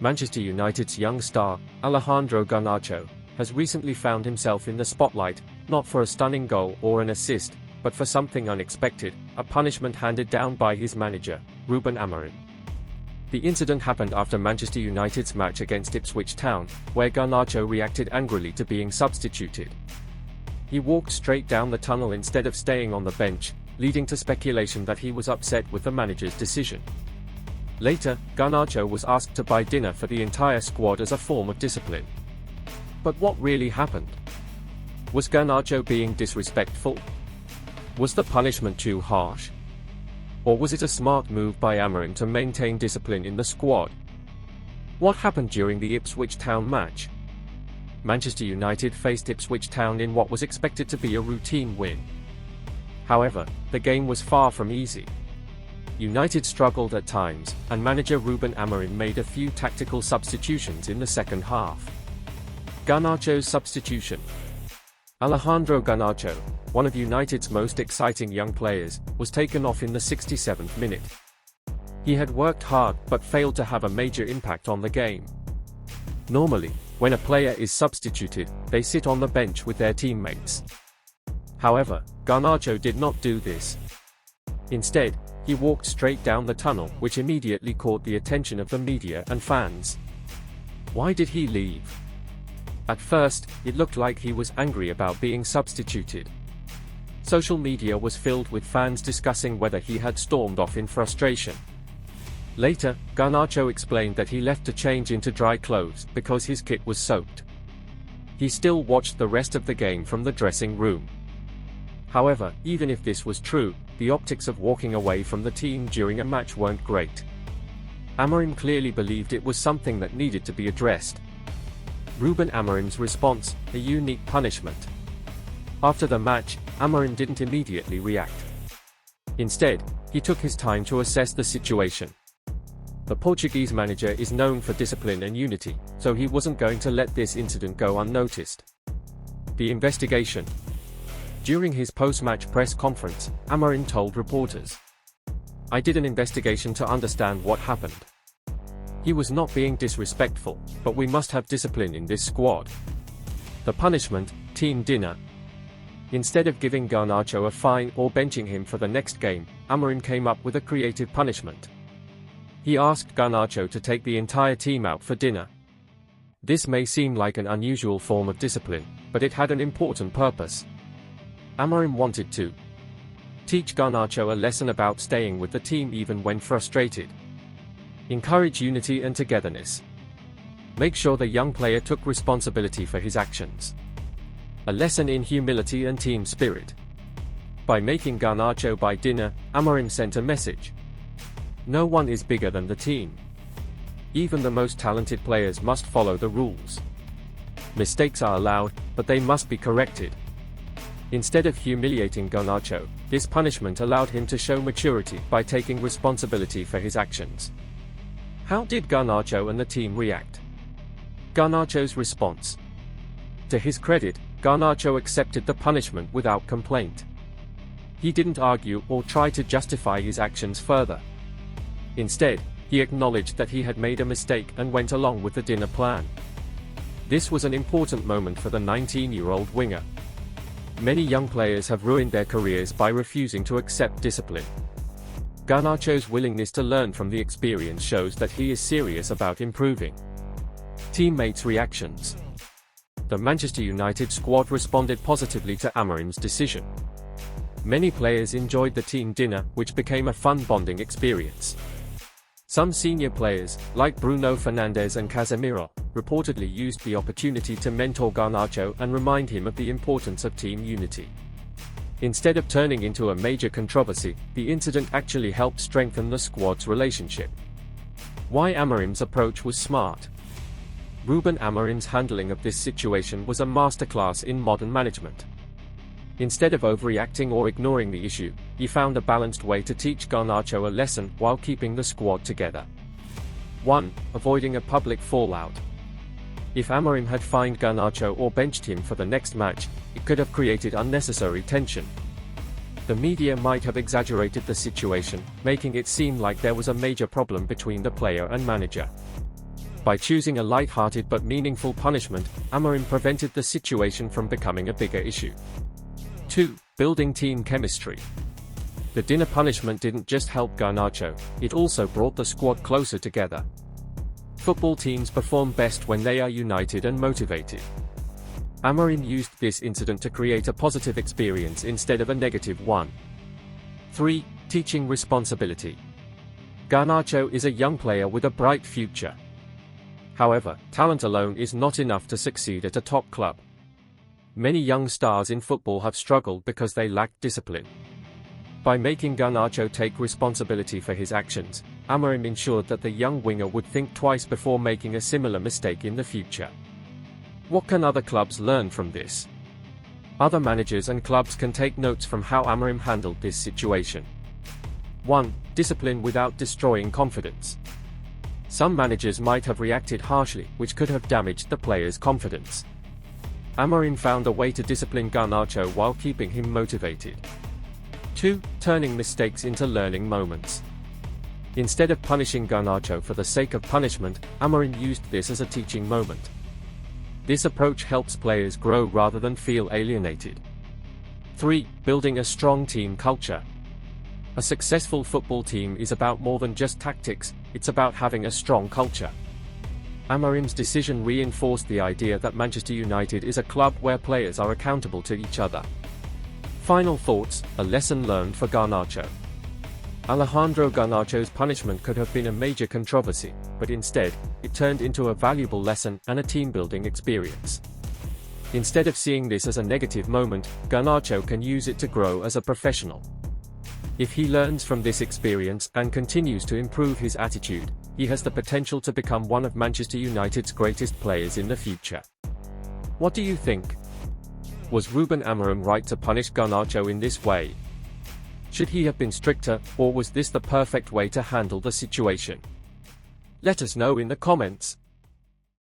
Manchester United's young star, Alejandro Garnacho, has recently found himself in the spotlight, not for a stunning goal or an assist, but for something unexpected, a punishment handed down by his manager, Ruben Amorim. The incident happened after Manchester United's match against Ipswich Town, where Garnacho reacted angrily to being substituted. He walked straight down the tunnel instead of staying on the bench, leading to speculation that he was upset with the manager's decision. Later, Garnacho was asked to buy dinner for the entire squad as a form of discipline. But what really happened? Was Garnacho being disrespectful? Was the punishment too harsh? Or was it a smart move by Amorim to maintain discipline in the squad? What happened during the Ipswich Town match? Manchester United faced Ipswich Town in what was expected to be a routine win. However, the game was far from easy. United struggled at times, and manager Ruben Amorim made a few tactical substitutions in the second half. Garnacho's substitution. Alejandro Garnacho, one of United's most exciting young players, was taken off in the 67th minute. He had worked hard but failed to have a major impact on the game. Normally, when a player is substituted, they sit on the bench with their teammates. However, Garnacho did not do this. Instead, he walked straight down the tunnel, which immediately caught the attention of the media and fans. Why did he leave? At first, it looked like he was angry about being substituted. Social media was filled with fans discussing whether he had stormed off in frustration. Later, Garnacho explained that he left to change into dry clothes because his kit was soaked. He still watched the rest of the game from the dressing room. However, even if this was true, the optics of walking away from the team during a match weren't great. Amorim clearly believed it was something that needed to be addressed. Ruben Amorim's response, a unique punishment. After the match, Amorim didn't immediately react. Instead, he took his time to assess the situation. The Portuguese manager is known for discipline and unity, so he wasn't going to let this incident go unnoticed. The investigation. During his post-match press conference, Amorim told reporters, "I did an investigation to understand what happened. He was not being disrespectful, but we must have discipline in this squad." The punishment, team dinner. Instead of giving Garnacho a fine or benching him for the next game, Amorim came up with a creative punishment. He asked Garnacho to take the entire team out for dinner. This may seem like an unusual form of discipline, but it had an important purpose. Amorim wanted to teach Garnacho a lesson about staying with the team even when frustrated. Encourage unity and togetherness. Make sure the young player took responsibility for his actions. A lesson in humility and team spirit. By making Garnacho buy dinner, Amorim sent a message. No one is bigger than the team. Even the most talented players must follow the rules. Mistakes are allowed, but they must be corrected. Instead of humiliating Garnacho, this punishment allowed him to show maturity by taking responsibility for his actions. How did Garnacho and the team react? Garnacho's response. To his credit, Garnacho accepted the punishment without complaint. He didn't argue or try to justify his actions further. Instead, he acknowledged that he had made a mistake and went along with the dinner plan. This was an important moment for the 19-year-old winger. Many young players have ruined their careers by refusing to accept discipline. Garnacho's willingness to learn from the experience shows that he is serious about improving. Teammates' reactions. The Manchester United squad responded positively to Amorim's decision. Many players enjoyed the team dinner, which became a fun bonding experience. Some senior players, like Bruno Fernandes and Casemiro, reportedly used the opportunity to mentor Garnacho and remind him of the importance of team unity. Instead of turning into a major controversy, the incident actually helped strengthen the squad's relationship. Why Amorim's approach was smart. Ruben Amorim's handling of this situation was a masterclass in modern management. Instead of overreacting or ignoring the issue, he found a balanced way to teach Garnacho a lesson while keeping the squad together. 1. Avoiding a public fallout. If Amorim had fined Garnacho or benched him for the next match, it could have created unnecessary tension. The media might have exaggerated the situation, making it seem like there was a major problem between the player and manager. By choosing a light-hearted but meaningful punishment, Amorim prevented the situation from becoming a bigger issue. 2. Building team chemistry. The dinner punishment didn't just help Garnacho, it also brought the squad closer together. Football teams perform best when they are united and motivated. Amorim used this incident to create a positive experience instead of a negative one. 3. Teaching responsibility. Garnacho is a young player with a bright future. However, talent alone is not enough to succeed at a top club. Many young stars in football have struggled because they lack discipline. By making Garnacho take responsibility for his actions, Amorim ensured that the young winger would think twice before making a similar mistake in the future. What can other clubs learn from this? Other managers and clubs can take notes from how Amorim handled this situation. 1. Discipline without destroying confidence. Some managers might have reacted harshly, which could have damaged the player's confidence. Amorim found a way to discipline Garnacho while keeping him motivated. 2. Turning mistakes into learning moments. Instead of punishing Garnacho for the sake of punishment, Amorim used this as a teaching moment. This approach helps players grow rather than feel alienated. 3. Building a strong team culture. A successful football team is about more than just tactics, it's about having a strong culture. Amorim's decision reinforced the idea that Manchester United is a club where players are accountable to each other. Final thoughts, a lesson learned for Garnacho. Alejandro Garnacho's punishment could have been a major controversy, but instead, it turned into a valuable lesson and a team-building experience. Instead of seeing this as a negative moment, Garnacho can use it to grow as a professional. If he learns from this experience and continues to improve his attitude, he has the potential to become one of Manchester United's greatest players in the future. What do you think? Was Ruben Amorim right to punish Garnacho in this way? Should he have been stricter, or was this the perfect way to handle the situation? Let us know in the comments.